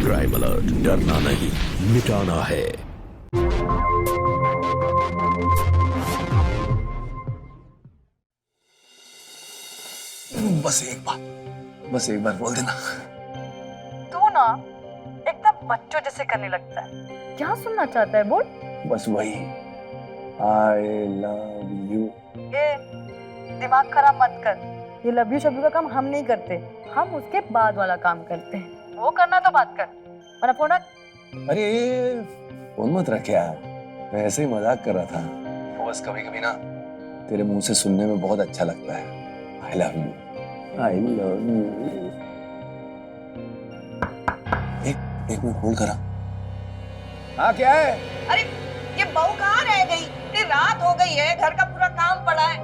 Crime alert, डरना नहीं मिटाना है। बस एक बार बोल देना। तू ना एकदम बच्चों जैसे करने लगता है। क्या सुनना चाहता है बोल। बस वही, आई लव यू। ए, दिमाग खराब मत कर। ये लव यू शब्द का काम हम नहीं करते, हम उसके बाद वाला काम करते हैं। वो करना तो बात कर, वरना फोन रख। अरे फोन मत रख यार, मैं ऐसे ही मजाक कर रहा था। बस कभी कभी ना तेरे मुंह से सुनने में बहुत अच्छा लगता है। I love you, I love you. एक मिनट होल्ड करा। हाँ क्या है? अरे ये बहू कहाँ रह गई? इतनी रात हो गई है, घर का पूरा काम पड़ा है।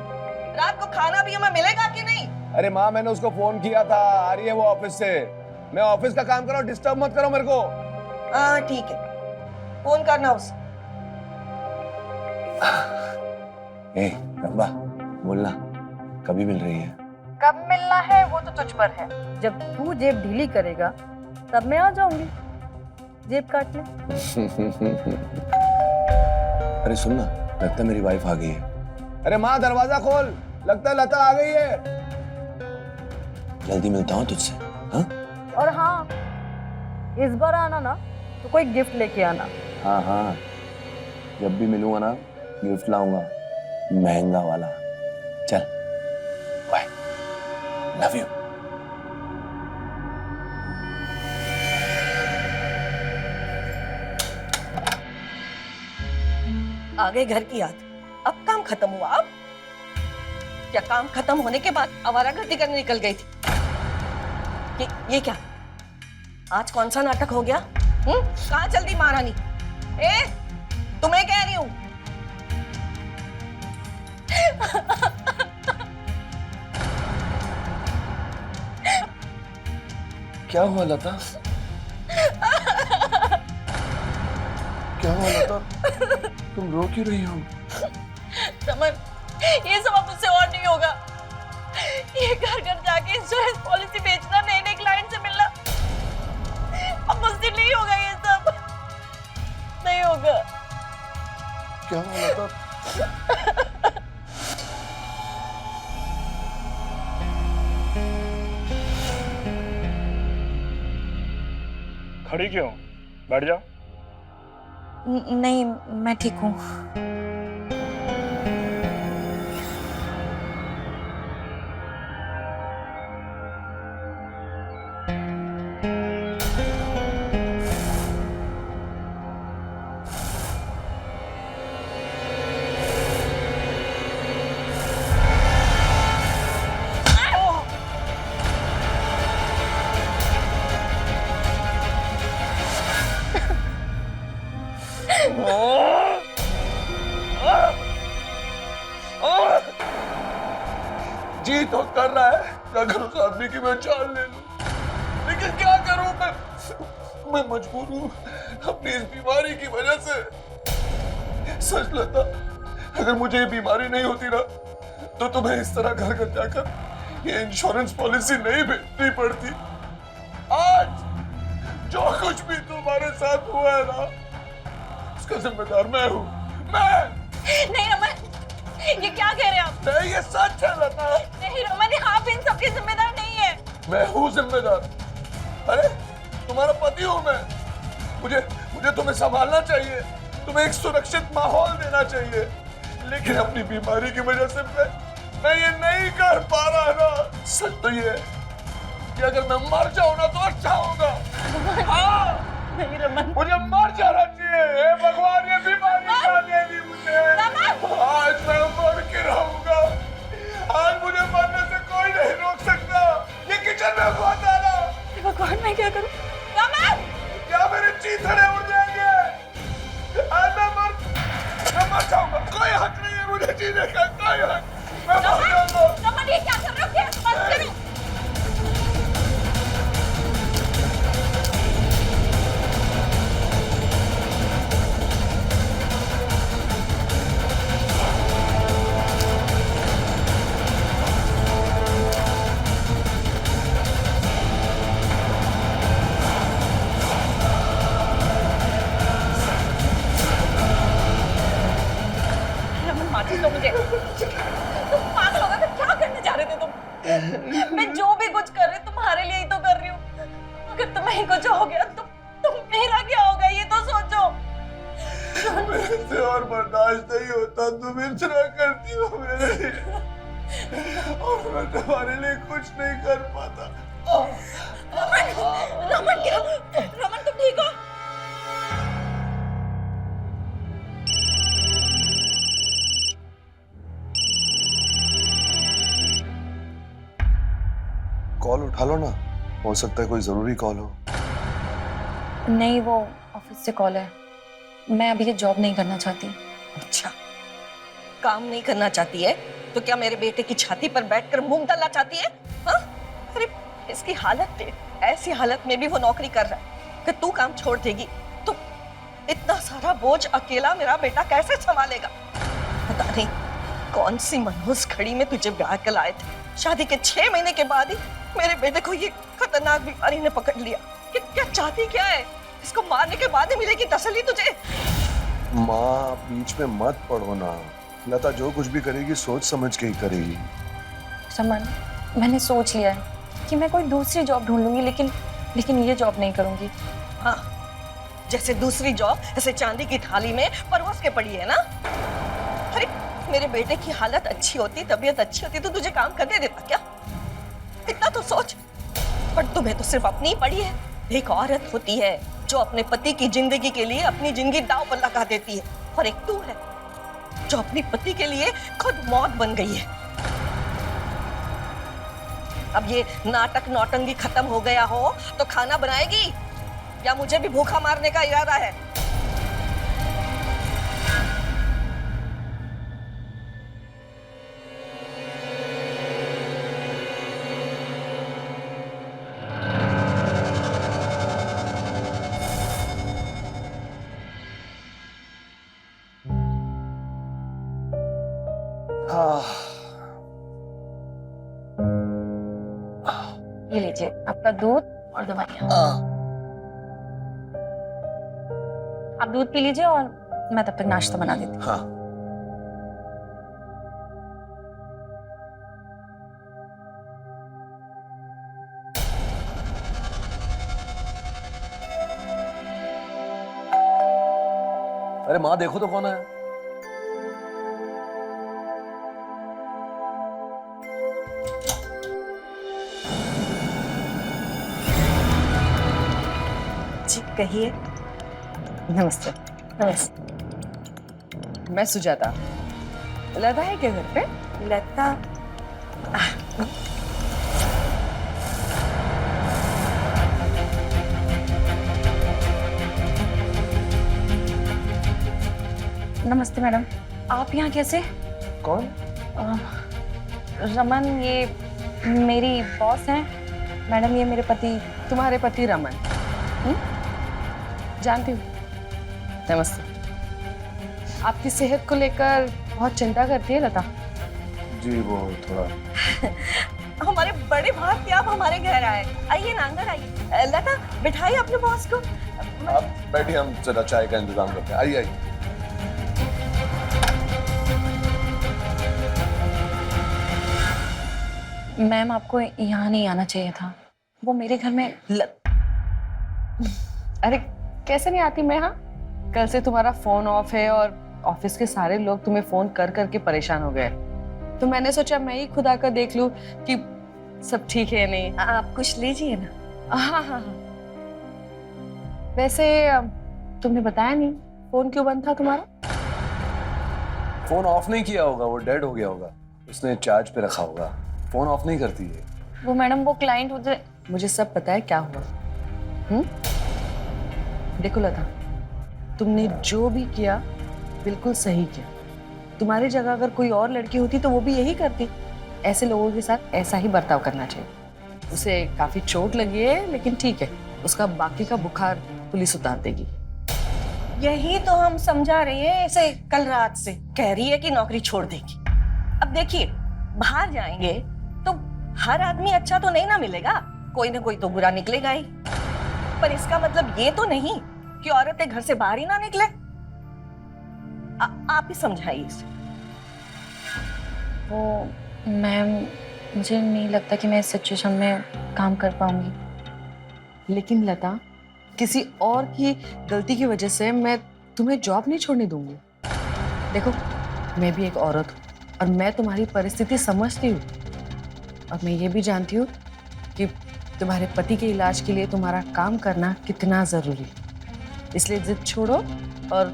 रात को खाना भी हमें मिलेगा कि नहीं? अरे माँ, मैंने उसको फोन किया था, आ रही है वो ऑफिस से। मैं ऑफिस का काम कर रहा हूँ, डिस्टर्ब मत करो मेरे को। हाँ ठीक है, फोन करना उसे। ए रंबा, बोलना कभी मिल रही है? कब मिलना है वो तो तुझ पर है। जब तू जेब ढीली करेगा तब मैं आ जाऊंगी जेब काटने। अरे सुन ना, लगता है मेरी वाइफ आ गई है। अरे माँ दरवाजा खोल, लगता है लता आ गई है। जल्दी मिलता हूँ तुझसे। हाँ और हाँ, इस बार आना ना तो कोई गिफ्ट लेके आना। हाँ हाँ, जब भी मिलूंगा ना गिफ्ट लाऊंगा, महंगा वाला। चल बाय, लव यू। आ गए घर की याद। अब काम खत्म हुआ। अब क्या काम खत्म होने के बाद आवारागर्दी करने निकल गई थी? ये क्या आज कौन सा नाटक हो गया? कहाँ चल दी महारानी? ए, तुम्हें कह रही हूं। क्या हुआ लता? क्या हुआ लता? तुम रो क्यों रही हो? रमन, ये सब अब मुझसे और नहीं होगा। ये घर घर जाके इंश्योरेंस पॉलिसी बेचना, नए नए क्लाइंट से मिलना, अब मुझसे नहीं होगा। ये सब नहीं होगा। क्या हुआ लता? खड़ी क्यों? बैठ जा। नहीं, मैं ठीक हूँ। जी तो कर रहा है अगर उस आदमी की मैं जान ले लूं, लेकिन क्या करूं मैं मजबूर हूं अपनी इस बीमारी की वजह से। सच लता, अगर मुझे ये बीमारी नहीं होती ना तो तुम्हें इस तरह घर घर जाकर ये इंश्योरेंस पॉलिसी नहीं बेचनी पड़ती। आज जो कुछ भी तुम्हारे साथ हुआ है ना, उसका जिम्मेदार मैं हूं। मैं नहीं रमन, ये क्या कह रहे हैं आप? नहीं, ये सच है लता। नहीं रमन, आप इन सबके जिम्मेदार नहीं है। मैं हूँ जिम्मेदार। अरे तुम्हारा पति हूँ मैं। मुझे तुम्हें संभालना चाहिए, तुम्हें एक सुरक्षित माहौल देना चाहिए, लेकिन अपनी बीमारी की वजह से मैं ये नहीं कर पा रहा ना। सच तो ये है कि अगर मैं मर जाऊँ ना तो अच्छा होगा। हाँ, नहीं रमन, मुझे मर जाना चाहिए। हे भगवान, ये बीमारी क्या दे दी मुझे? आज मैं मर के रहूंगा। आज मुझे मरने से कोई नहीं रोक सकता। ये किचन में हुआ था ना। भगवान मैं क्या करूं? रमन, क्या मेरे चीथड़े उड़ जाएंगे? आज मैं मर जाऊंगा। कोई हक नहीं है मुझे जीने का, कोई हक। मैं मर जाऊंगा। रमन ये क्या कर रहे हो? क्या मत करो। तुम्हें कुछ हो गया तो मेरा क्या होगा ये तो सोचो। मेरे से और बर्दाश्त नहीं होता, तुम इस तरह करती हो मेरे लिए, और मैं तुम्हारे लिए कुछ नहीं कर पाता। रमन क्या? रमन तुम ठीक हो? कॉल उठा लो ना, हो सकता है कोई जरूरी कॉल हो। नहीं, वो ऑफिस से कॉल है। मैं अभी ये जॉब नहीं करना चाहती। अच्छा, काम नहीं करना चाहती है तो क्या मेरे बेटे की छाती पर बैठकर मूंग डालना चाहती है? हाँ? अरे इसकी हालत देख, ऐसी हालत में भी वो नौकरी कर रहा है कि तू काम छोड़ देगी तो इतना सारा बोझ अकेला मेरा बेटा कैसे संभालेगा? पता नहीं कौन सी मनहूस घड़ी में तुझे ब्याह कर लाए थे। शादी के 6 महीने के बाद ही मेरे बेटे को ये खतरनाक बीमारी ने पकड़ लिया। कि क्या चाहती क्या है? इसको मारने के बाद ही मिलेगी तसल्ली तुझे? माँ बीच में मत पड़ो ना, लता जो कुछ भी करेगी सोच समझ के ही करेगी। रमन, मैंने सोच लिया है कि मैं कोई दूसरी जॉब ढूंढ लूंगी, लेकिन ये जॉब नहीं करूंगी। हाँ, जैसे दूसरी जॉब ऐसे चांदी की थाली में परोस के पड़ी है ना। अरे मेरे बेटे की हालत अच्छी होती, तबीयत अच्छी होती तो तुझे काम करने देता क्या? इतना तो सोच। पर तुम्हें तो सिर्फ अपनी ही पड़ी है। एक औरत होती है जो अपने पति की जिंदगी के लिए अपनी जिंदगी दांव पर लगा देती है, और एक तू है जो अपनी पति के लिए खुद मौत बन गई है। अब ये नाटक नौटंकी खत्म हो गया हो तो खाना बनाएगी या मुझे भी भूखा मारने का इरादा है? ये लीजिए आपका दूध और दवाइयाँ। आप दूध पी लीजिए और मैं तब तक नाश्ता बना देती हूँ। हाँ। अरे माँ देखो तो कौन है। जी कहिए। नमस्ते। नमस्ते। मैं सुजाता। लता है क्या घर पे? लता? नमस्ते मैडम, आप यहाँ कैसे? कौन? रमन ये मेरी बॉस हैं। मैडम ये मेरे पति। तुम्हारे पति रमन? जानती हूँ। नमस्ते। आपकी सेहत को लेकर बहुत चिंता करती है लता। जी वो थोड़ा। हमारे बड़े भाग क्या आप हमारे घर आए। आइए ना, अंदर आइए। लता बिठाइए अपने बॉस को। आप बैठिए, हम जरा चाय का इंतजाम करते हैं। आइए आइए। मैम आपको यहाँ नहीं आना चाहिए था, वो मेरे घर में अरे कैसे नहीं आती मैं? हाँ, कल से तुम्हारा फोन ऑफ है और ऑफिस के सारे लोग तुम्हें फोन कर करके परेशान हो गए, तो मैंने सोचा मैं ही खुद आकर देख लूं कि सब ठीक है या नहीं। आप कुछ लीजिए ना। हाँ हाँ हाँ। वैसे तुमने बताया नहीं फोन क्यों बंद था तुम्हारा? फोन ऑफ नहीं किया होगा, वो डेड हो गया होगा, उसने चार्ज पे रखा होगा। फोन ऑफ नहीं करती है वो मैडम, वो क्लाइंट मुझे सब पता है क्या हुआ। देखो लता, तुमने जो भी किया बिल्कुल सही किया। तुम्हारी जगह अगर कोई और लड़की होती तो वो भी यही करती। ऐसे लोगों के साथ ऐसा ही बर्ताव करना चाहिए। उसे काफी चोट लगी है लेकिन ठीक है, उसका बाकी का बुखार पुलिस उतार देगी। यही तो हम समझा रहे हैं इसे कल रात से। कह रही है कि नौकरी छोड़ देगी। अब देखिए, बाहर जाएंगे तो हर आदमी अच्छा तो नहीं ना मिलेगा, कोई ना कोई तो बुरा निकलेगा ही। पर इसका मतलब ये तो नहीं कि औरतें घर से बाहर ही ना निकले। आप ही समझाइए इसे। वो मैम, मुझे नहीं लगता कि मैं इस सिचुएशन में काम कर पाऊंगी। लेकिन लता, किसी और की गलती की वजह से मैं तुम्हें जॉब नहीं छोड़ने दूंगी। देखो, मैं भी एक औरत हूँ और मैं तुम्हारी परिस्थिति समझती हूँ, और मैं ये भी जानती हूँ कि तुम्हारे पति के इलाज के लिए तुम्हारा काम करना कितना जरूरी है। इसलिए जिद छोड़ो और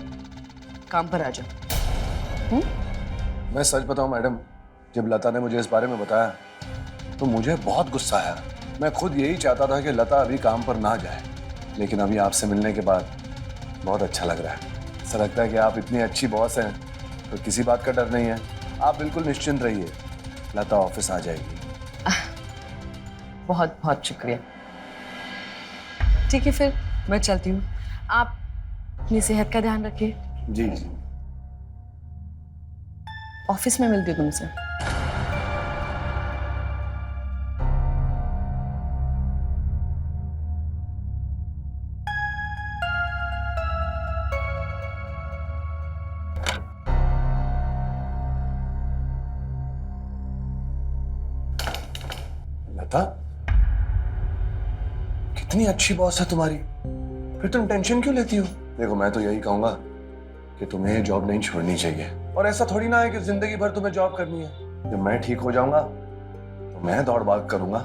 काम पर आ जाओ। मैं सच बताऊं मैडम, जब लता ने मुझे इस बारे में बताया तो मुझे बहुत गुस्सा आया। मैं खुद यही चाहता था कि लता अभी काम पर ना जाए, लेकिन अभी आपसे मिलने के बाद बहुत अच्छा लग रहा है। ऐसा लगता है कि आप इतनी अच्छी बॉस हैं तो किसी बात का डर नहीं है। आप बिल्कुल निश्चिंत रहिए, लता ऑफिस आ जाएगी। बहुत बहुत शुक्रिया। ठीक है, फिर मैं चलती हूँ। आप अपनी सेहत का ध्यान रखिए। जी जी। ऑफिस में मिलती हूँ तुमसे। लता, कितनी अच्छी बॉस है तुम्हारी, फिर तुम टेंशन क्यों लेती हो? देखो, मैं तो यही कहूंगा कि तुम्हें ये जॉब नहीं छोड़नी चाहिए, और ऐसा थोड़ी ना है कि जिंदगी भर तुम्हें जॉब करनी है। जब मैं ठीक हो जाऊंगा तो मैं दौड़ भाग करूंगा,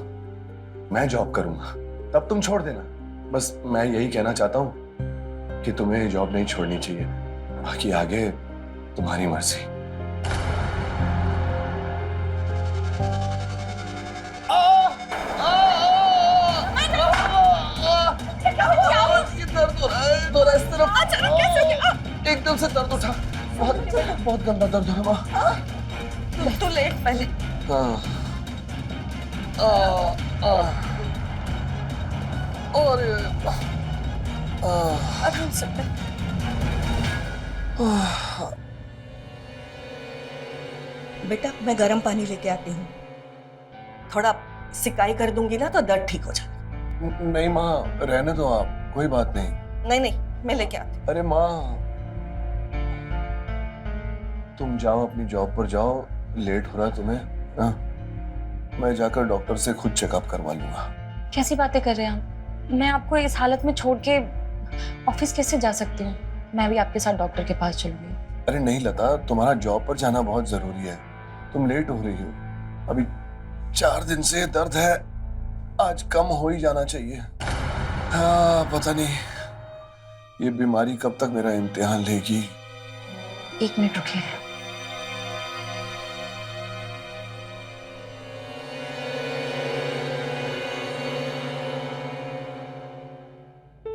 मैं जॉब करूंगा, तब तुम छोड़ देना। बस मैं यही कहना चाहता हूं कि तुम्हें ये जॉब नहीं छोड़नी चाहिए, बाकी आगे तुम्हारी मर्जी। दर्द हो रहा है, थोड़ा इस तरफ। अचानक कैसे हो गया? एकदम से दर्द उठा, बहुत गंदा दर्द हो रहा है। तू लेट पहले। हाँ। और आराम से बैठ। बेटा, मैं गर्म पानी लेके आती हूँ, थोड़ा सिकाई कर दूंगी ना तो दर्द ठीक हो जाएगा। नहीं माँ, रहने दो आप, कोई बात नहीं। नहीं नहीं, मैं लेके आती हूँ। अरे माँ, तुम जाओ अपनी जॉब पर जाओ, लेट हो रहा है तुम्हें। हाँ, मैं जाकर डॉक्टर से खुद चेकअप करवा लूंगा। कैसी बातें कर रहे हैं आप? मैं आपको इस हालत में छोड़ के ऑफिस कैसे जा सकती हूँ? मैं भी आपके साथ डॉक्टर के पास चलूंगी। अरे नहीं लता, तुम्हारा जॉब पर जाना बहुत जरूरी है, तुम लेट हो रही हो। अभी 4 दिन से दर्द है, आज कम हो ही जाना चाहिए। हाँ, पता नहीं ये बीमारी कब तक मेरा इम्तिहान लेगी। 1 मिनट रुकिए।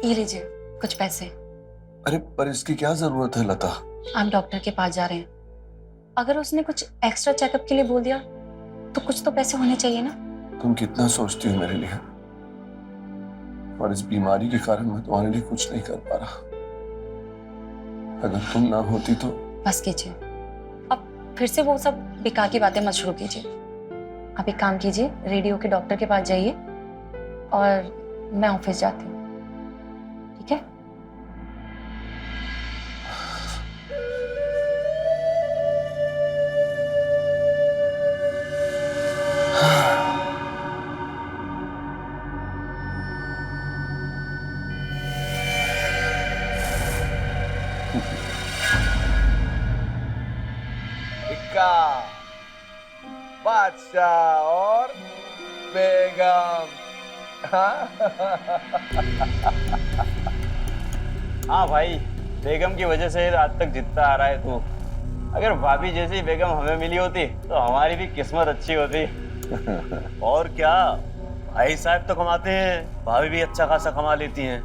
ये लीजिए कुछ पैसे। अरे पर इसकी क्या जरूरत है लता? आप डॉक्टर के पास जा रहे हैं, अगर उसने कुछ एक्स्ट्रा चेकअप के लिए बोल दिया तो कुछ तो पैसे होने चाहिए ना। तुम कितना सोचती हो मेरे लिए, और इस बीमारी के कारण मैं तुम्हारे लिए कुछ नहीं कर पा रहा। अगर तुम ना होती तो। बस कीजिए, अब फिर से वो सब बेकार की बातें मत शुरू कीजिए। आप एक काम कीजिए, रेडियो के डॉक्टर के पास जाइए और मैं ऑफिस जाती हूँ, ठीक है? बादशाह और बेगम। हाँ भाई, बेगम की वजह से आज तक जीतता आ रहा है तू। अगर भाभी जैसी बेगम हमें मिली होती तो हमारी भी किस्मत अच्छी होती। और क्या, भाई साहब तो कमाते हैं, भाभी भी अच्छा खासा कमा लेती हैं,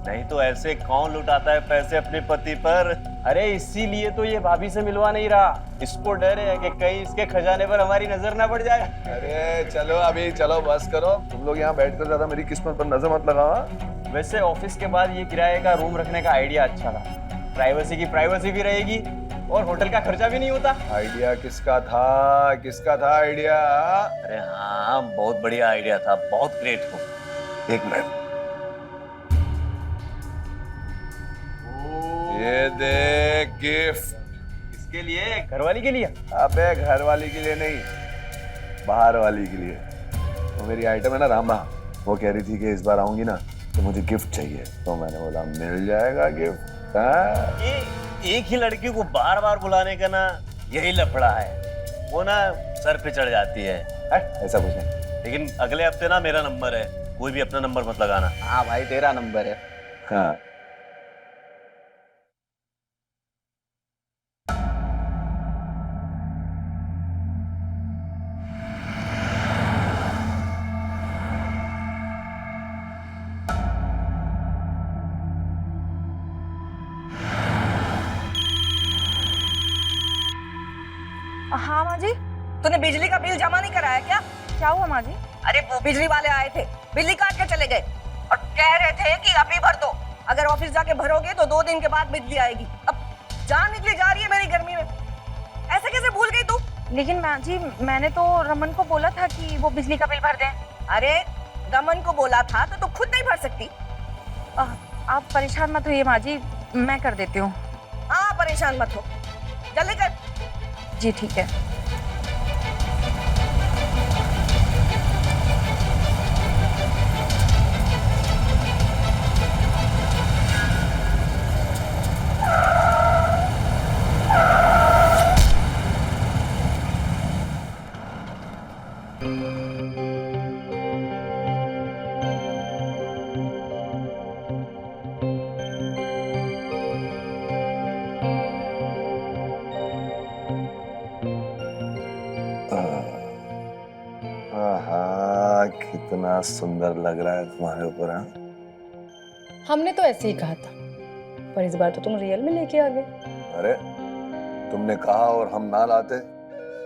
नहीं तो ऐसे कौन लुटाता है पैसे अपने पति पर। अरे इसीलिए तो ये भाभी से मिलवा नहीं रहा, इसको डर है कि कहीं इसके खजाने पर हमारी नजर ना पड़ जाए। अरे चलो अभी, चलो बस करो तुम लोग, यहाँ बैठकर ज्यादा मेरी किस्मत पर नजर मत लगाओ। वैसे ऑफिस के बाद ये किराए का रूम रखने का आइडिया अच्छा था, प्राइवेसी की प्राइवेसी भी रहेगी और होटल का खर्चा भी नहीं होता। आइडिया किसका था, किसका था आइडिया? अरे हाँ, बहुत बढ़िया आइडिया था, बहुत ग्रेट हो। 1 मिनट, ये देख गिफ्ट। इसके लिए, घरवाली के लिए? अबे घरवाली के लिए नहीं, बाहर वाली के लिए। वो मेरी आइटम है ना रामा, वो कह रही थी कि इस बार आऊंगी ना कि मुझे गिफ्ट चाहिए, तो मैंने बोला मिल जाएगा गिफ्ट। हाँ? ये एक ही लड़की को बार बार बुलाने का ना यही लफड़ा है, वो ना सर पे चढ़ जाती है। ऐसा कुछ नहीं। लेकिन अगले हफ्ते ना मेरा नंबर है, कोई भी अपना नंबर मत लगाना। हाँ भाई तेरा नंबर है। हाँ हाँ माँ जी, तूने बिजली का बिल जमा नहीं कराया क्या? क्या हुआ माँ जी? अरे वो बिजली वाले आए थे, बिजली काट के चले गए और कह रहे थे कि अभी भर दो, अगर ऑफिस जाके भरोगे तो 2 दिन के बाद बिजली आएगी। अब जान निकली जा रही है मेरी गर्मी में, ऐसे कैसे भूल गई तू? लेकिन माँ जी मैंने तो रमन को बोला था कि वो बिजली का बिल भर दें। अरे रमन को बोला था तो तू खुद नहीं भर सकती? आप परेशान मत होइए माँ जी, मैं कर देती हूँ। हाँ परेशान मत हो, जल्दी कर। जी ठीक है। आहा, कितना सुंदर लग रहा है तुम्हारे ऊपर। हाँ? हमने तो ऐसे ही कहा था, पर इस बार तो तुम रियल में लेके आ गए। अरे तुमने कहा और हम ना लाते,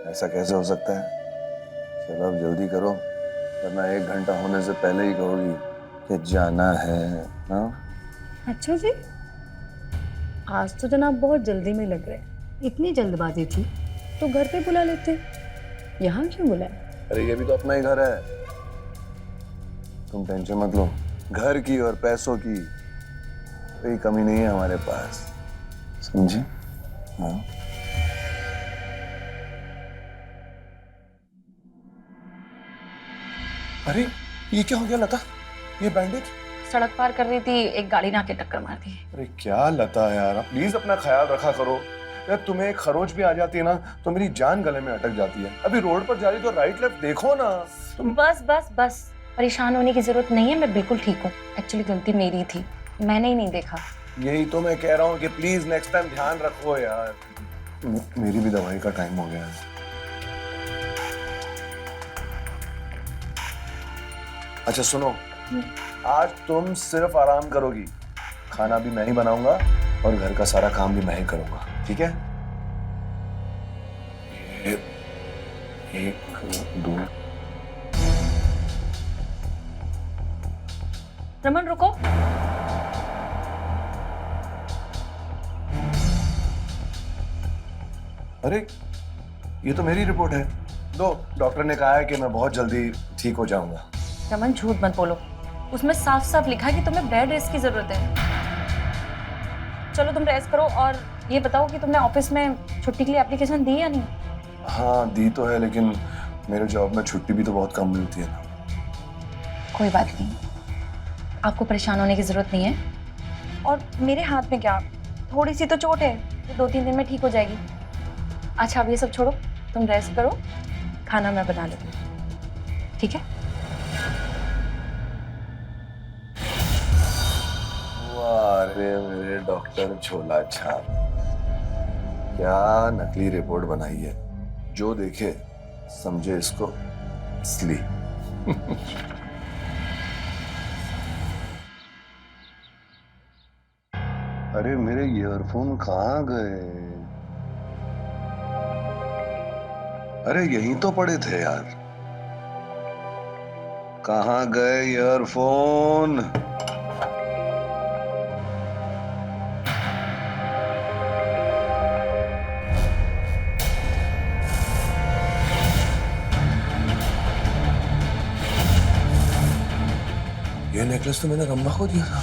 ऐसा कैसे हो सकता है? चलो अब जल्दी करो, वरना 1 घंटा होने से पहले ही कहोगी कि जाना है। हाँ? अच्छा जी, आज तो जनाब बहुत जल्दी में लग रहे हैं। इतनी जल्दबाजी थी तो घर पे बुला लेते, यहाँ क्यों बुलाए? अरे ये भी तो अपना ही घर है, तुम टेंशन मत लो। घर की और पैसों की कोई कमी नहीं है हमारे पास, समझे? हाँ। अरे ये क्या हो गया लता? ये बैंडेज? सड़क पार कर रही थी, एक गाड़ी ने आके टक्कर मार दी। अरे क्या लता यार, प्लीज अपना ख्याल रखा करो यार। तुम्हें एक खरोच भी आ जाती है ना तो मेरी जान गले में अटक जाती है। अभी रोड पर जा रही तो राइट लेफ्ट देखो ना तुम। बस बस बस, परेशान होने की जरूरत नहीं है, मैं बिल्कुल ठीक हूँ। एक्चुअली गलती मेरी थी, मैंने ही नहीं देखा। यही तो मैं कह रहा हूँ कि प्लीज नेक्स्ट टाइम ध्यान रखो यार। मेरी भी दवाई का टाइम हो गया है। अच्छा सुनो, आज तुम सिर्फ आराम करोगी, खाना भी मैं ही बनाऊंगा और घर का सारा काम भी मैं ही करूंगा, ठीक है? 1 2 रमन रुको। अरे ये तो मेरी रिपोर्ट है। दो, डॉक्टर ने कहा है कि मैं बहुत जल्दी ठीक हो जाऊंगा। रमन झूठ मत बोलो, उसमें साफ साफ लिखा है कि तुम्हें बेड रेस्ट की जरूरत है। चलो तुम रेस्ट करो, और ये बताओ कि तुमने ऑफिस में छुट्टी के लिए एप्लीकेशन दी या नहीं? हाँ दी तो है, लेकिन मेरे जॉब में छुट्टी भी तो बहुत कम मिलती है ना। कोई बात नहीं, आपको परेशान होने की जरूरत नहीं है। और मेरे हाथ में क्या, थोड़ी सी तो चोट है, तो 2-3 दिन में ठीक हो जाएगी। अच्छा अब ये सब छोड़ो, तुम रेस्ट करो, खाना मैं बना लेती हूँ, ठीक है? अरे मेरे डॉक्टर झोला छाप, क्या नकली रिपोर्ट बनाई है। जो देखे समझे इसको असली। अरे मेरे ईयरफोन कहाँ गए? अरे यहीं तो पड़े थे यार, कहाँ गए ईयरफोन? ये नेकलेस तो मैंने रम्मा को दिया था।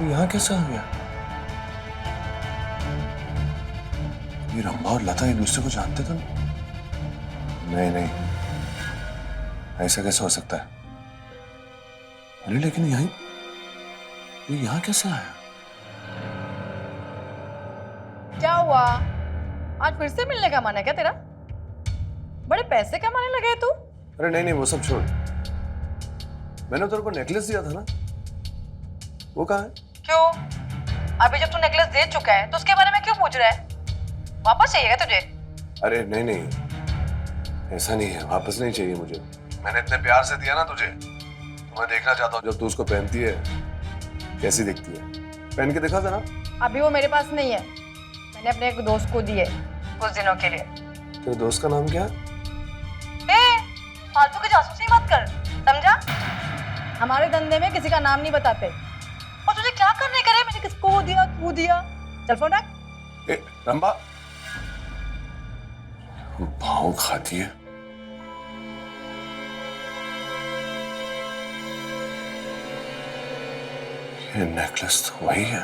यहाँ कैसे आ गया? ये रंभा और लता एक दूसरे को जानते तो नहीं? नहीं, ऐसा कैसे हो सकता है? अरे लेकिन ये यहाँ कैसे आया? क्या हुआ? आज फिर से मिलने का मन है क्या तेरा? बड़े पैसे कमाने लगे तू? अरे नहीं नहीं, वो सब छोड़। मैंने तेरे को नेकलेस दिया था ना, वो कहाँ है? क्यों? अभी जब तू नेकलेस दे चुका है तो उसके बारे में क्यों पूछ रहा है? वापस चाहिएगा तुझे? अरे नहीं नहीं, ऐसा नहीं है, वापस नहीं चाहिए मुझे। मैंने इतने प्यार से दिया ना तुझे, तो मैं देखना चाहता हूँ जब तू उसको पहनती है कैसी दिखती है। पहन के दिखा था ना? अभी वो मेरे पास नहीं है, मैंने अपने एक दोस्त को दी है कुछ दिनों के लिए। तेरे दोस्त का नाम क्या है? फालतू की जासूसी मत कर, समझा? हमारे धंधे में किसी का नाम नहीं बताते। और तुझे क्या करने करे? मैंने किसको दिया, क्यों दिया? चल फोन रख। रंभा भाव खाती है। ये नेकलेस तो वही है।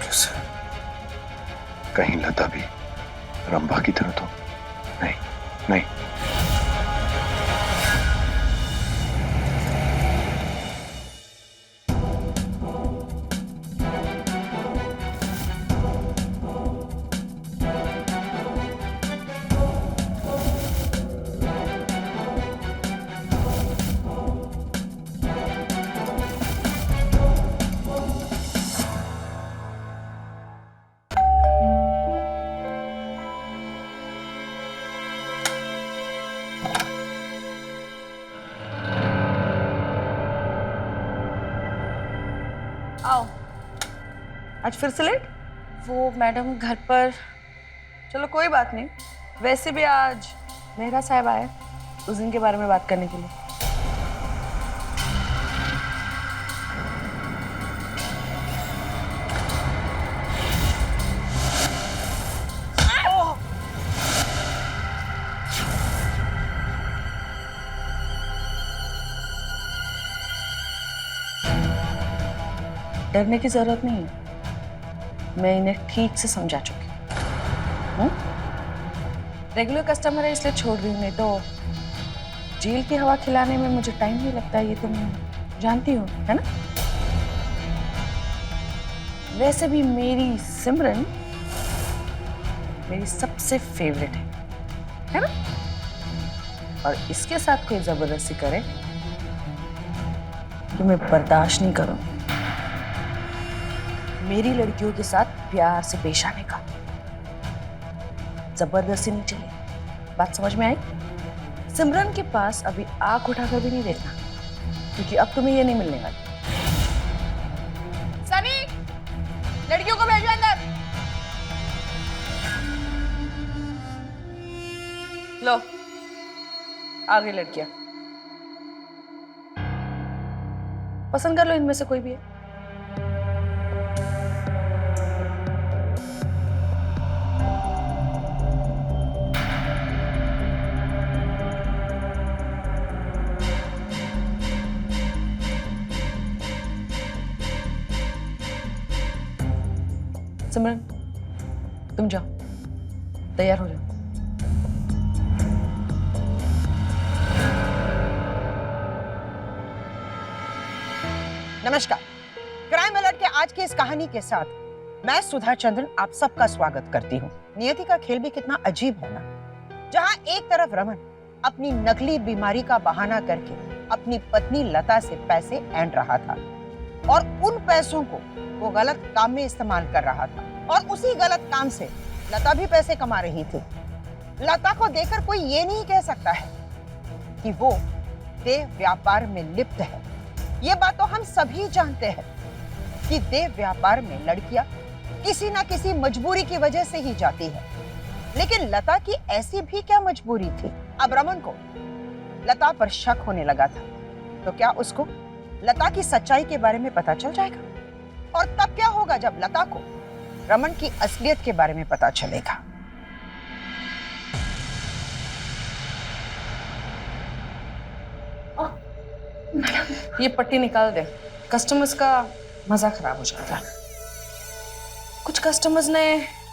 कैसे? कहीं लता भी रंभा की तरह तो नहीं? नहीं। आओ। आज फिर से लेट? वो मैडम घर पर। चलो कोई बात नहीं, वैसे भी आज मेहरा साहब आए उस दिन के बारे में बात करने के लिए। डरने की जरूरत नहीं है, मैं इन्हें ठीक से समझा चुकी हूँ। रेगुलर कस्टमर है इसलिए छोड़ रही हूँ, नहीं तो जेल की हवा खिलाने में मुझे टाइम नहीं लगता, ये तुम जानती हो, है ना? वैसे भी मेरी सिमरन मेरी सबसे फेवरेट है ना? और इसके साथ कोई जबरदस्ती करे तो मैं बर्दाश्त नहीं करूंगी। मेरी लड़कियों के साथ प्यार से पेश आने का, जबरदस्ती नहीं चलेगी। बात समझ में आई? सिमरन के पास अभी आंख उठाकर भी नहीं देखना, क्योंकि अब तुम्हें ये नहीं मिलने वाली। सनी, लड़कियों को भेजो अंदर। लो, आ गई लड़कियां। पसंद कर लो इनमें से कोई भी है। सिमरन, तुम जाओ, तैयार हो जाओ। नमस्कार, क्राइम अलर्ट के आज की इस कहानी के साथ मैं सुधा चंद्रन आप सबका स्वागत करती हूँ। नियति का खेल भी कितना अजीब है ना, जहाँ एक तरफ रमन अपनी नकली बीमारी का बहाना करके अपनी पत्नी लता से पैसे ऐंठ रहा था और उन पैसों को वो गलत काम में इस्तेमाल कर रहा था, और उसी गलत काम से लता भी पैसे कमा रही थी। लता को देखकर कोई ये नहीं कह सकता है कि वो देह व्यापार में लिप्त है। ये बात तो हम सभी जानते हैं कि देह व्यापार में लड़कियां किसी ना किसी मजबूरी की वजह से ही जाती है, लेकिन लता की ऐसी भी क्या मजबूरी थी? अब रमन को लता पर शक होने लगा था, तो क्या उसको लता की सच्चाई के बारे में पता चल जाएगा? और तब क्या होगा जब लता को रमन की असलियत के बारे में पता चलेगा? ये पट्टी निकाल दे, कस्टमर्स का मजा खराब हो जाता है। कुछ कस्टमर्स ने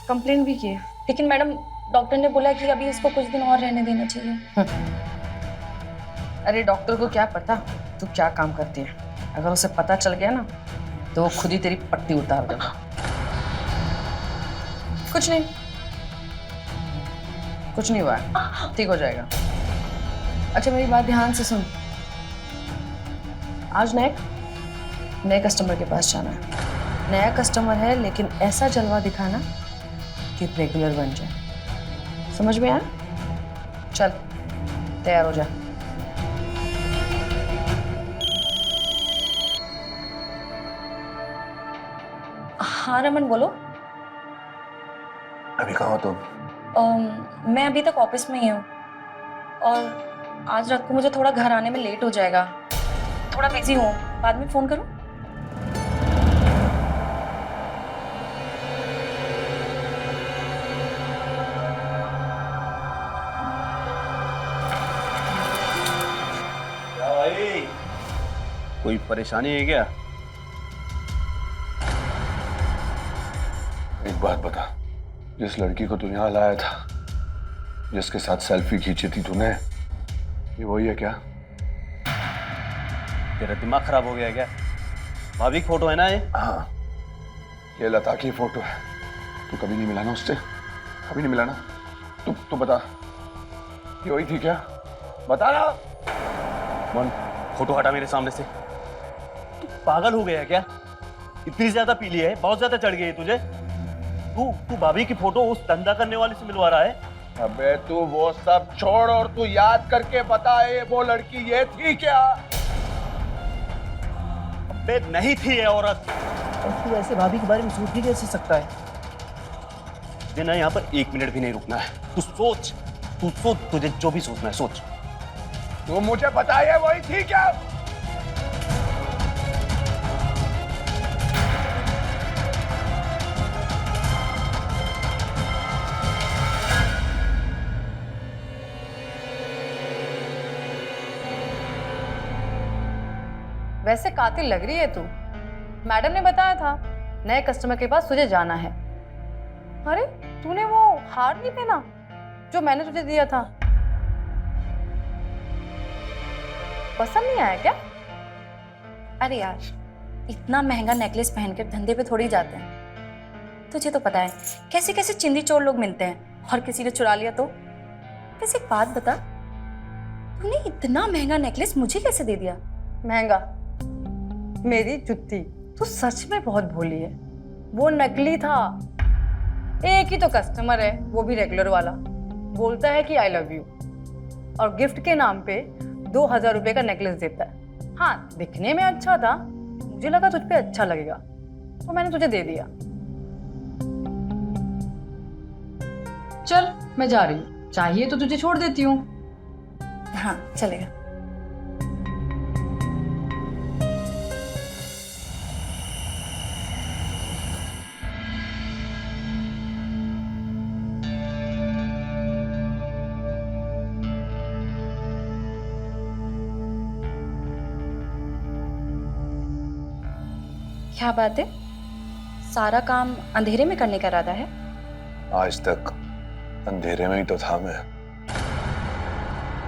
कंप्लेंट भी की है। लेकिन मैडम डॉक्टर ने बोला कि अभी इसको कुछ दिन और रहने देना चाहिए। अरे डॉक्टर को क्या पता तू क्या काम करती है। अगर उसे पता चल गया ना तो वो खुद ही तेरी पट्टी उतार देगा। कुछ नहीं हुआ है, ठीक हो जाएगा। अच्छा मेरी बात ध्यान से सुन, आज नए कस्टमर के पास जाना है। नया कस्टमर है लेकिन ऐसा जलवा दिखाना कि रेगुलर बन जाए, समझ में आया? चल तैयार हो जा। हाँ रमन बोलो। अभी कहाँ हो तुम? मैं अभी तक ऑफिस में ही हूँ और आज रात को मुझे थोड़ा घर आने में लेट हो जाएगा, थोड़ा बिजी हूँ, बाद में फोन करूँ? क्या भाई, कोई परेशानी है क्या? एक बात बता, जिस लड़की को तू यहाँ लाया था, जिसके साथ सेल्फी खींची थी तूने, ये वही है क्या? तेरा दिमाग खराब हो गया क्या? भाभी की फोटो है ना ये? हाँ, ये लता की फोटो है। तू कभी नहीं मिला ना उससे? कभी नहीं मिला ना? तू बता, ये वही थी क्या? बता ना। मन, फोटो हटा मेरे सामने से। तू पागल हो गया क्या? इतनी ज्यादा पी ली है? बहुत ज्यादा चढ़ गई है तुझे? तू भाभी की फोटो उस धंधा करने वाले से मिलवा रहा है? अबे तू वो सब छोड़ और तू याद करके बता, ये वो लड़की ये थी क्या? अबे नहीं थी ये औरत। और तू ऐसे भाभी के बारे में सोच भी कैसे सकता है? तुझे ना यहाँ पर 1 मिनट भी नहीं रुकना है। तू सोच, तुझे जो भी सोचना है सोच। तू मुझे बता, ये वही थी क्या? वैसे कातिल लग रही है तू। मैडम ने बताया था नए कस्टमर के पास तुझे जाना है। अरे तूने वो हार नहीं पहना जो मैंने तुझे दिया था? पसंद नहीं आया क्या? अरे यार, इतना महंगा नेकलेस पहनकर धंधे पे थोड़ी जाते हैं। तुझे तो पता है कैसे कैसे चिंदी चोर लोग मिलते हैं, और किसी ने चुरा लिया तो? वैसे एक बात बता, तूने इतना महंगा नेकलेस मुझे कैसे दे दिया? महंगा? मेरी जुत्ती, तू सच में बहुत भोली है। वो नकली था। एक ही तो कस्टमर है, वो भी रेगुलर वाला, बोलता है कि आई लव यू और गिफ्ट के नाम पे 2000 रुपए का नेकलेस देता है। हाँ दिखने में अच्छा था, मुझे लगा तुझ पे अच्छा लगेगा तो मैंने तुझे दे दिया। चल मैं जा रही हूँ, चाहिए तो तुझे छोड़ देती हूँ। हाँ चलेगा। क्या बात है, सारा काम अंधेरे में करने का इरादा है? आज तक अंधेरे में ही तो था मैं।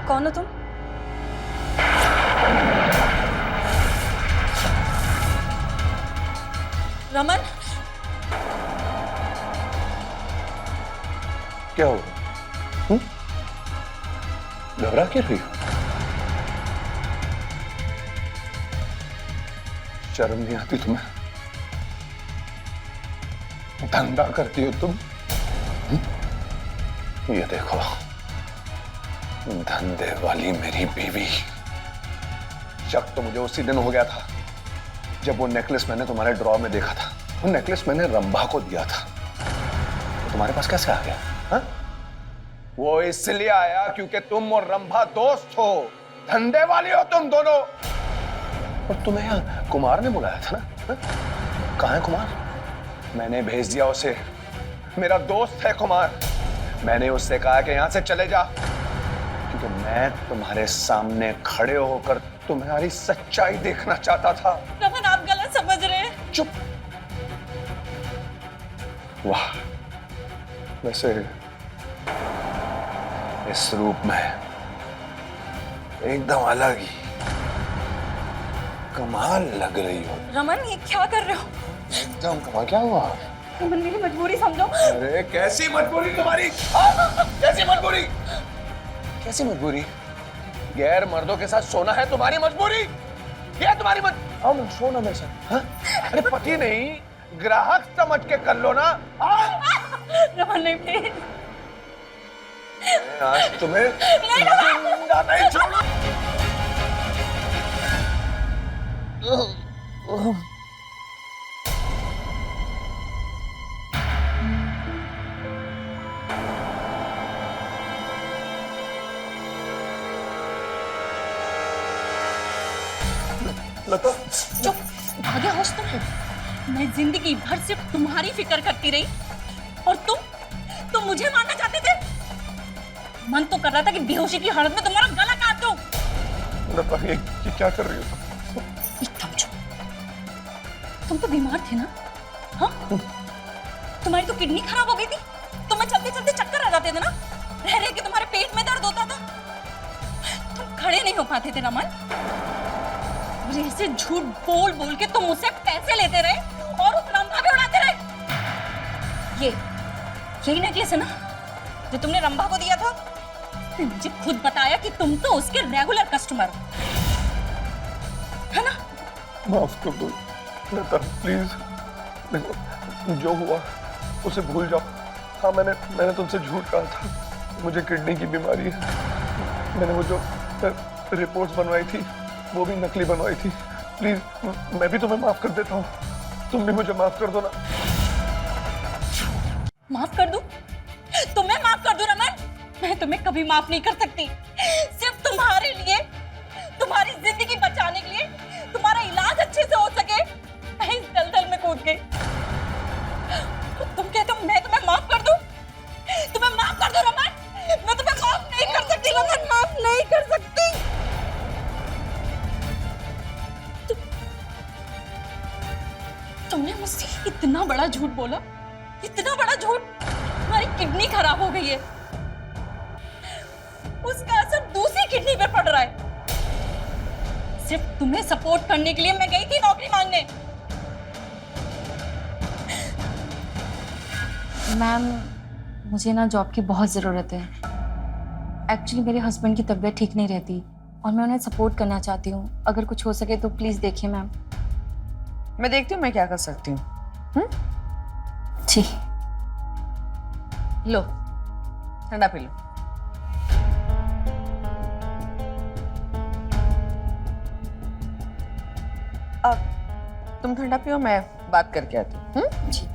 कौन हो तुम? रमन? क्या हुआ? घबरा क्यों रही हो? शर्म नहीं आती तुम्हें? धंधा करती हो तुम? ये देखो, धंधे वाली मेरी बीवी। शक तो मुझे उसी दिन हो गया था जब वो नेकलेस मैंने तुम्हारे ड्रॉ में देखा था। वो नेकलेस मैंने रंभा को दिया था, तो तुम्हारे पास कैसे आ गया? हा? वो इसलिए आया क्योंकि तुम और रंभा दोस्त हो, धंधे वाली हो तुम दोनों। और तुम्हें यहाँ कुमार ने बुलाया था ना? हा? कहाँ है कुमार? मैंने भेज दिया उसे, मेरा दोस्त है कुमार। मैंने उससे कहा कि यहां से चले जा, क्योंकि मैं तुम्हारे सामने खड़े होकर तुम्हारी सच्चाई देखना चाहता था। रमन आप गलत समझ रहे हैं। चुप। वाह, वैसे इस रूप में एकदम अलग ही कमाल लग रही हो। रमन, ये क्या कर रहे हो? एकदम कमाल। क्या हुआ? रमन, मेरी मजबूरी समझो। अरे कैसी मजबूरी तुम्हारी? कैसी मजबूरी? कैसी मजबूरी? गैर मर्दों के साथ सोना है तुम्हारी मजबूरी? क्या तुम्हारी मजबूरी? सोना मेरे साथ? हाँ? अरे पति नहीं, ग्राहक समझ के कर लो ना। रमन नहीं, प्लीज। आज तुम्हें जिंदा नहीं छोड़ू। लता, चुप, भागे होश तुम। मैं जिंदगी भर सिर्फ तुम्हारी फिक्र करती रही और तुम मुझे मारना चाहते थे। मन तो कर रहा था कि बेहोशी की हालत में तुम्हारा गला काट दूं। लता, ये क्या कर रही हो? एकदम चुप। तुम तो बीमार थे ना? हाँ? तुम्हारी तो किडनी खराब हो गई थी। तुम्हें चलते चलते चक्कर आ जाते थे ना? रह रह के तुम्हारे पेट में दर्द होता था। तुम खड़े नहीं हो पाते थे रमन। और ऐसे झूठ बोल बोल के तुम मुझसे पैसे लेते रहे और उस रंभा पे उड़ाते रहे। यही नेकलेस है ना जो तुमने रंभा को दिया था? मुझे खुद बताया कि तुम तो उसके रेगुलर कस्टमर हो, है ना? माफ कर दो लता, प्लीज। देखो, जो हुआ उसे भूल जाओ। हाँ, मैंने तुमसे झूठ कहा था, मुझे किडनी की बीमारी है। मैंने वो जो रिपोर्ट्स बनवाई थी वो भी नकली बनवाई थी। प्लीज, मैं भी तुम्हें माफ कर देता हूँ, तुम भी मुझे माफ कर दो ना। माफ कर दूं? तुम्हें माफ कर दूं रमन? मैं तुम्हें कभी माफ नहीं कर सकती। सिर्फ तुम्हारे लिए, तुम्हारी जिंदगी बचाने के लिए, तुम्हारा इलाज अच्छे से हो सके, मैं इस दलदल में कूद गई। तुम कहते हो मैं तुम्हें माफ कर दूं? तुम्हें माफ कर दूं रमन? मैं तुम्हें माफ नहीं कर सकती रमन, माफ नहीं कर सकती। तुमने मुझसे इतना बड़ा झूठ बोला, इतना बड़ा झूठ। तुम्हारी किडनी खराब हो गई है, उसका असर दूसरी किडनी पे पड़ रहा है। सिर्फ तुम्हें सपोर्ट करने के लिए मैं गई थी नौकरी मांगने। मैम, मुझे ना जॉब की बहुत ज़रूरत है। एक्चुअली मेरे हस्बैंड की तबीयत ठीक नहीं रहती और मैं उन्हें सपोर्ट करना चाहती हूँ। अगर कुछ हो सके तो प्लीज़ देखिए मैम। मैं देखती हूँ मैं क्या कर सकती हूँ। जी। लो, ठंडा पी लो। अब तुम ठंडा पियो, मैं बात करके आती हूँ। जी।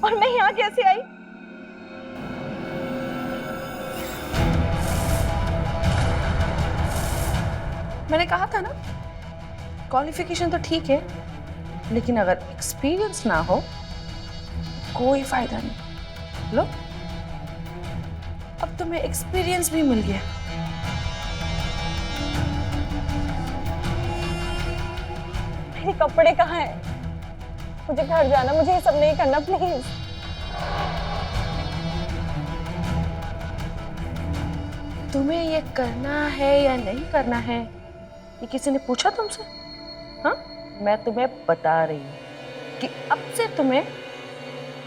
और मैं यहाँ कैसे आई? मैंने कहा था ना, क्वालिफिकेशन तो ठीक है, लेकिन अगर एक्सपीरियंस ना हो कोई फायदा नहीं। लो, अब तुम्हें एक्सपीरियंस भी मिल गया। मेरे कपड़े कहाँ हैं? मुझे घर जाना, मुझे ये सब नहीं करना, प्लीज। तुम्हें ये करना है या नहीं करना है, ये किसी ने पूछा तुमसे? हाँ, मैं तुम्हें बता रही हूँ कि अब से तुम्हें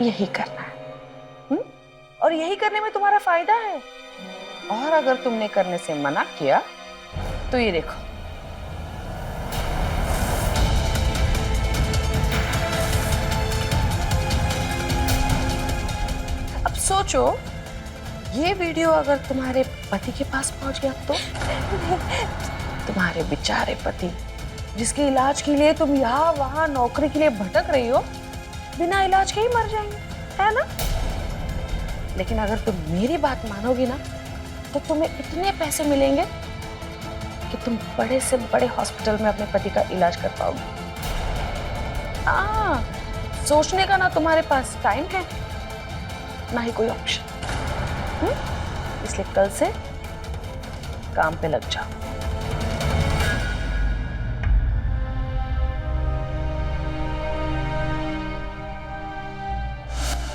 यही करना है। और यही करने में तुम्हारा फायदा है। और अगर तुमने करने से मना किया तो ये देखो, सोचो, ये वीडियो अगर तुम्हारे पति के पास पहुंच गया तो तुम्हारे बेचारे पति, जिसके इलाज के लिए तुम यहाँ वहां नौकरी के लिए भटक रही हो, बिना इलाज के ही मर जाएंगे, है ना? लेकिन अगर तुम मेरी बात मानोगी ना, तो तुम्हें इतने पैसे मिलेंगे कि तुम बड़े से बड़े हॉस्पिटल में अपने पति का इलाज कर पाओगे। सोचने का ना तुम्हारे पास टाइम है, ना ही कोई ऑप्शन। इसलिए कल से काम पे लग जाओ।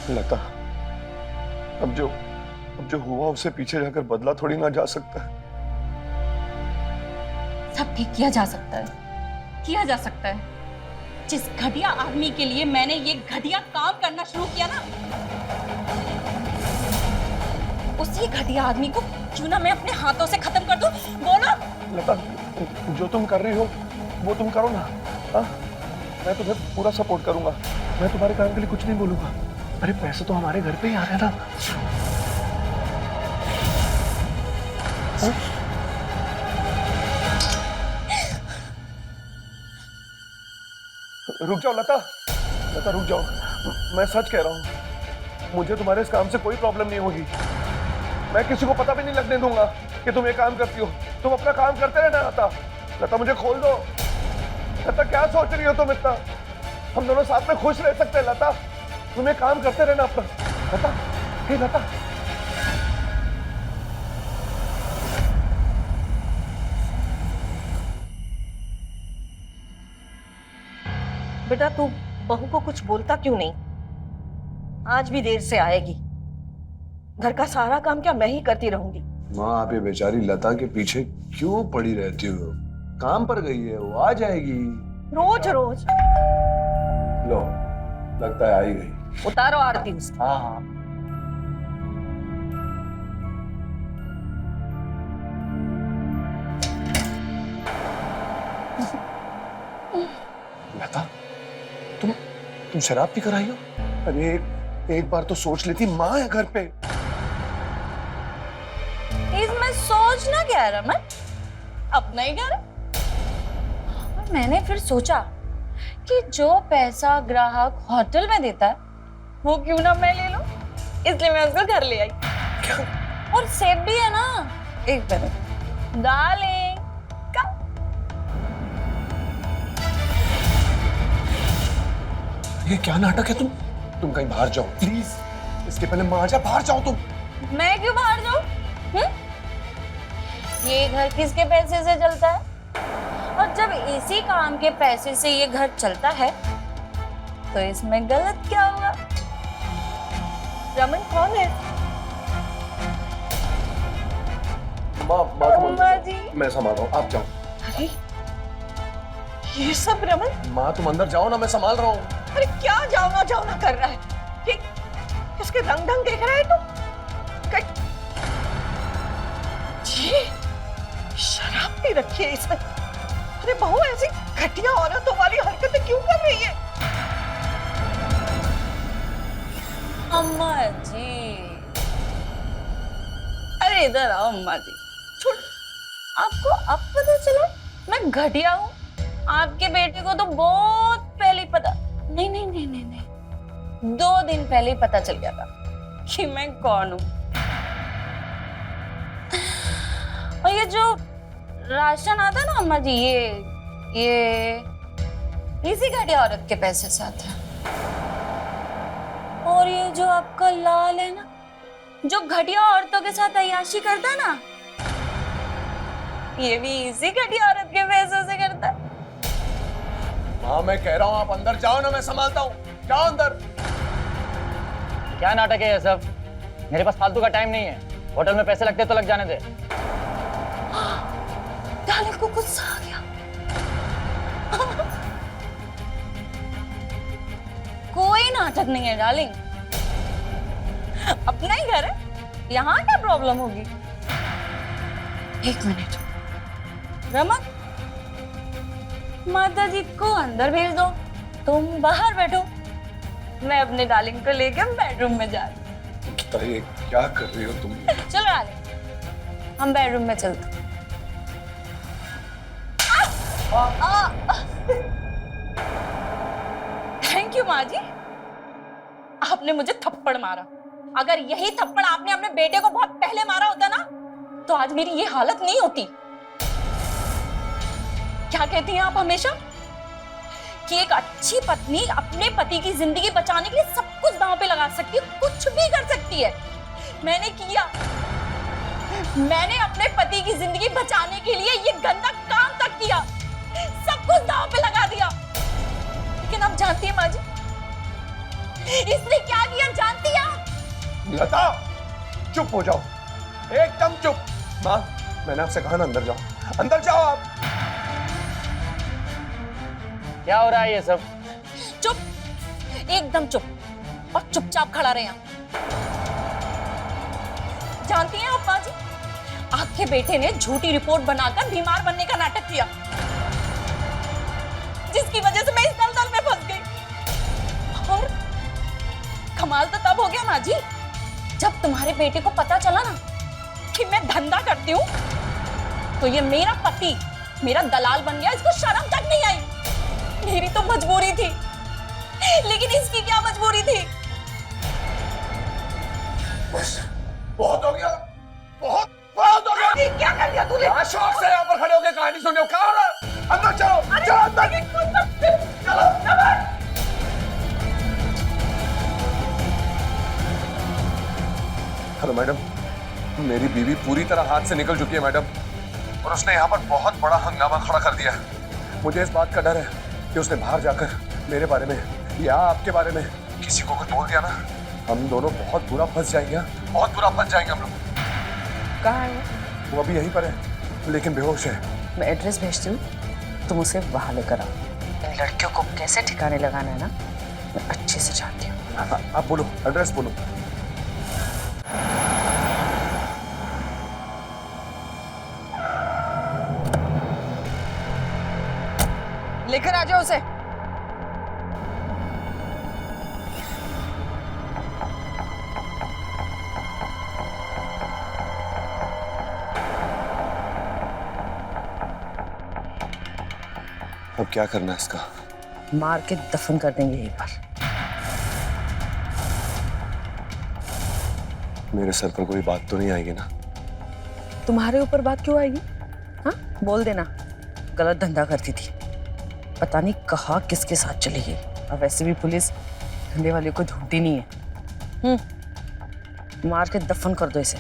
लता, अब जो हुआ उसे पीछे जाकर बदला थोड़ी ना जा सकता है। सब ठीक किया जा सकता है, किया जा सकता है। जिस घटिया आदमी के लिए मैंने ये घटिया काम करना शुरू किया ना, उसी घटिया आदमी को क्यों ना मैं अपने हाथों से खत्म कर दूं। बोलो लता, जो तुम कर रही हो वो तुम करो ना। हाँ, मैं तुम्हें पूरा सपोर्ट करूंगा। मैं तुम्हारे काम के लिए कुछ नहीं बोलूंगा। अरे पैसे तो हमारे घर पे ही आ रहे हैं ना। हाँ? रुक जाओ लता, लता रुक जाओ। मैं सच कह रहा हूँ, मुझे तुम्हारे इस काम से कोई प्रॉब्लम नहीं होगी। मैं किसी को पता भी नहीं लगने दूंगा कि तुम ये काम करती हो। तुम अपना काम करते रहना लता। लता मुझे खोल दो। लता क्या सोच रही हो तुम इतना? हम दोनों साथ में खुश रह सकते हैं लता। तुम ये काम करते रहना अपना। लता, हे लता। बेटा तू बहू को कुछ बोलता क्यों नहीं? आज भी देर से आएगी। घर का सारा काम क्या मैं ही करती रहूंगी? माँ, आप ये बेचारी लता के पीछे क्यों पड़ी रहती हो? काम पर गई है, वो आ जाएगी। रोज रोज। लो, लगता है आ ही गई। उतारो आरती उसकी। हाँ हाँ। लता, तुम शराब पी कर आई हो? अरे एक बार तो सोच लेती, माँ है घर पे। इसमें सोचना क्या है रमन? अपना ही घर है। और मैंने फिर सोचा कि जो पैसा ग्राहक होटल में देता है वो क्यों ना मैं ले लूं, इसलिए मैं उसको घर ले आई। क्या? और सेब भी है ना। एक मिनट डालें। ये क्या नाटक है? तुम कहीं बाहर जाओ प्लीज। इसके पहले माँ आ जाए, बाहर जाओ तुम। मैं क्यों बाहर जाऊं? ये घर किसके पैसे से चलता है? और जब इसी काम के पैसे से ये घर चलता है तो इसमें गलत क्या हुआ? रमन कौन है? अम्मा जी। मैं संभाल रहा हूँ, आप जाओ। अरे ये सब रमन? माँ तुम अंदर जाओ ना, मैं संभाल रहा हूँ। अरे क्या जाओना कर रहा है? इसके रंग ढंग देख रहा है तू? जी, शराब पी रखी है इसने। अरे बहू ऐसी घटिया औरतों वाली हरकतें क्यों कर रही है? अम्मा जी, अरे इधर आओ अम्मा जी। छोड़, आपको अब पता चला मैं घटिया हूँ? आपके बेटे को तो बहुत पहले पता, नहीं, 2 दिन पहले ही पता चल गया था कि मैं कौन हूँ। और ये जो राशन आता ना अम्मा जी, ये इसी घटिया औरत के पैसे से आता है। और ये जो आपका लाल है ना, जो घटिया औरतों के साथ अय्याशी करता है ना, ये भी इसी घटिया औरत के पैसों से करता है। हाँ मैं कह रहा हूँ आप अंदर जाओ ना, मैं संभालता हूँ। जाओ अंदर। क्या नाटक है ये सब? मेरे पास फालतू का टाइम नहीं है। होटल में पैसे लगते तो लग जाने दे। डाले को गुस्सा आ गया। कोई नाटक नहीं है डार्लिंग, अपना ही घर है, यहाँ क्या प्रॉब्लम होगी? 1 मिनट रमन, माता जी को अंदर भेज दो, तुम बाहर बैठो, मैं अपने डार्लिंग को लेकर बेडरूम में जा रही हूँ। बताइए क्या कर रही हो तुम? चलो डाले, हम बेडरूम में चलते। थैंक यू माँ जी, आपने मुझे थप्पड़ मारा। अगर यही थप्पड़ आपने अपने बेटे को बहुत पहले मारा होता ना, तो आज मेरी ये हालत नहीं होती। क्या कहती हैं आप हमेशा कि एक अच्छी पत्नी अपने पति की जिंदगी बचाने के लिए सब कुछ दांव पे लगा सकती है, कुछ भी कर सकती है। मैंने किया, मैंने अपने पति की जिंदगी बचाने के लिए ये गंदा काम तक किया, सब कुछ दांव पे लगा दिया। लेकिन आप जानती है माँ जी, इसने क्या किया जानती है आप? लता, चुप हो जाओ, एकदम चुप। माँ, मैंने आपसे कहा ना अंदर जाओ, अंदर जाओ आप। क्या हो रहा है ये सब? चुप, एकदम चुप, और चुपचाप खड़ा रहे यहाँ। जानती हैं आप माँ जी, आपके बेटे ने झूठी रिपोर्ट बनाकर बीमार बनने का नाटक किया, जिसकी वजह से मैं इस दलदल में फंस गई। और कमाल तो तब हो गया माँ जी, जब तुम्हारे बेटे को पता चला ना कि मैं धंधा करती हूँ, तो ये मेरा पति मेरा दलाल बन गया। इसको शर्म तक नहीं आई। मेरी तो मजबूरी थी, लेकिन इसकी क्या मजबूरी थी? बस बहुत हो गया, बहुत हो गया। क्या कर लिया तूने? क्या शौक से यहाँ पर खड़े होकर कहानी सुन रहे हो? क्या हो रहा है? अंदर चलो, चलो अंदर, चलो। हेलो मैडम, मेरी बीवी पूरी तरह हाथ से निकल चुकी है मैडम, और उसने यहाँ पर बहुत बड़ा हंगामा खड़ा कर दिया है। मुझे इस बात का डर है कि उसने बाहर जाकर मेरे बारे में या आपके बारे में किसी को कुछ बोल दिया ना, हम दोनों बहुत बुरा फंस जाएंगे, बहुत बुरा फंस जाएंगे हम लोग। कहाँ है वो अभी यहीं पर है, लेकिन बेहोश है। मैं एड्रेस भेजती हूँ, तुम उसे वहां लेकर आओ। इन लड़कियों को कैसे ठिकाने लगाना है ना, मैं अच्छे से जानती हूँ। आप बोलो, एड्रेस बोलो। लेकर आ जाओ उसे। अब क्या करना है इसका? मार के दफन कर देंगे यहीं पर। मेरे सर पर कोई बात तो नहीं आएगी ना? तुम्हारे ऊपर बात क्यों आएगी? हाँ, बोल देना गलत धंधा करती थी, पता नहीं कहाँ किसके साथ चली गई। और वैसे भी पुलिस धंधे वाले को ढूंढती नहीं है। मार के दफन कर दो इसे।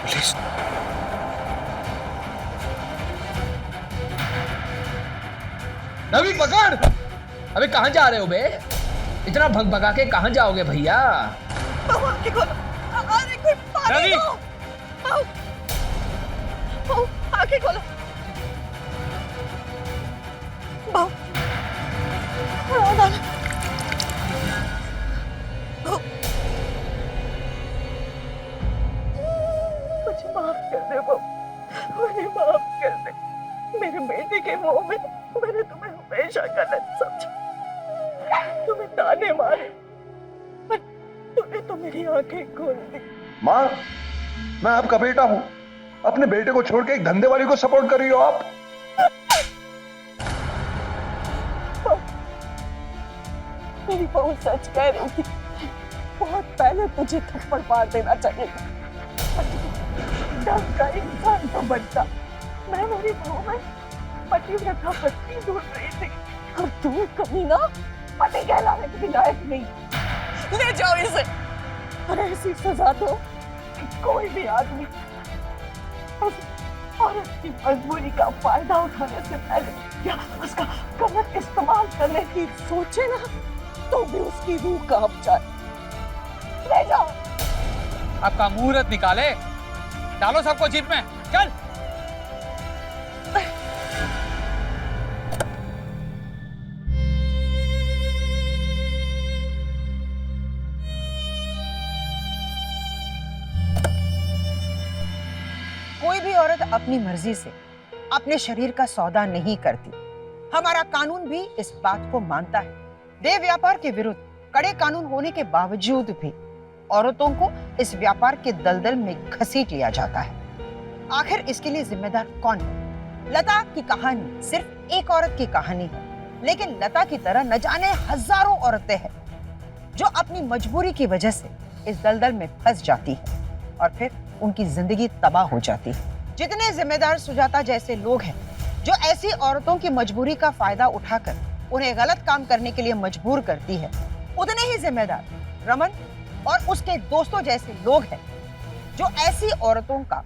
पुलिस? नवी पकड़! अबे कहाँ जा रहे हो बे? इतना भगा के कहाँ जाओगे भैया? आंखें खोलो। अरे कोई पानी दो। बाऊ, आंखें खोलो। बाऊ, मुझे माफ कर दे बाऊ, मुझे माफ कर दे। मेरे बेटे के मुंह में मैंने तुम्हें हमेशा गलत समझा, तुम्हें ताने मारे, पर तूने तो मेरी आंखें खोल दी। माँ, मैं आपका बेटा हूँ। अपने बेटे को छोड़ के एक धंधे वाली को सपोर्ट कर रही हो आप? मेरी बहू सच कह रही थी, बहुत पहले तुझे थप्पड़ मार देना चाहिए था। ढंग का इंसान तो बनता। मैं मेरी बहू में पतिव्रता पत्नी ढूंढ रही थी, अब तू कमीना पति कहलाने के लायक नहीं। ले जाओ इसे और ऐसी सजा दो कि कोई भी आदमी औरत की मजबूरी का फायदा उठाने से पहले या उसका गलत इस्तेमाल करने की सोचे ना, तो भी उसकी रूह कांप जाए। ले जाओ। आपका मुहूर्त निकाले, डालो सबको जीप में, चल। कोई भी औरत अपनी मर्जी से अपने शरीर का सौदा नहीं करती। हमारा कानून भी इस बात को मानता है। देह व्यापार के विरुद्ध कड़े कानून होने के बावजूद भी औरतों को इस व्यापार के दलदल में घसीट लिया जाता है। आखिर इसके लिए जिम्मेदार कौन है? लता की कहानी सिर्फ एक औरत की कहानी है, लेकिन लता की तरह न जाने हजारों औरतें हैं जो अपनी मजबूरी की वजह से इस दलदल में फंस जाती है और फिर उनकी जिंदगी तबाह हो जाती है। जितने जिम्मेदार सुजाता जैसे लोग हैं जो ऐसी औरतों की मजबूरी का फायदा उठाकर उन्हें गलत काम करने के लिए मजबूर करती है, उतने ही जिम्मेदार रमन और उसके दोस्तों जैसे लोग हैं जो ऐसी औरतों का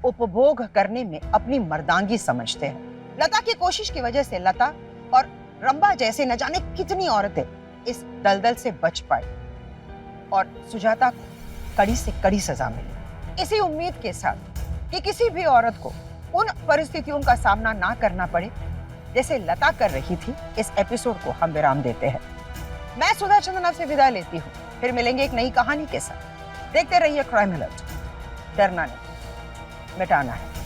उपभोग करने में अपनी मर्दांगी समझते हैं। लता की कोशिश की वजह से लता और रंबा जैसे न जाने कितनी औरतें इस दलदल से बच पाई और सुजाता को कड़ी से कड़ी सजा मिली। इसी उम्मीद के साथ कि किसी भी औरत को उन परिस्थितियों का सामना ना करना पड़े जैसे लता कर रही थी, इस एपिसोड को हम विराम देते हैं। मैं सुधा चंद्रन आपसे विदा लेती हूँ। फिर मिलेंगे एक नई कहानी के साथ। देखते रहिए क्राइम अलर्ट। डरना नहीं, मिटाना है।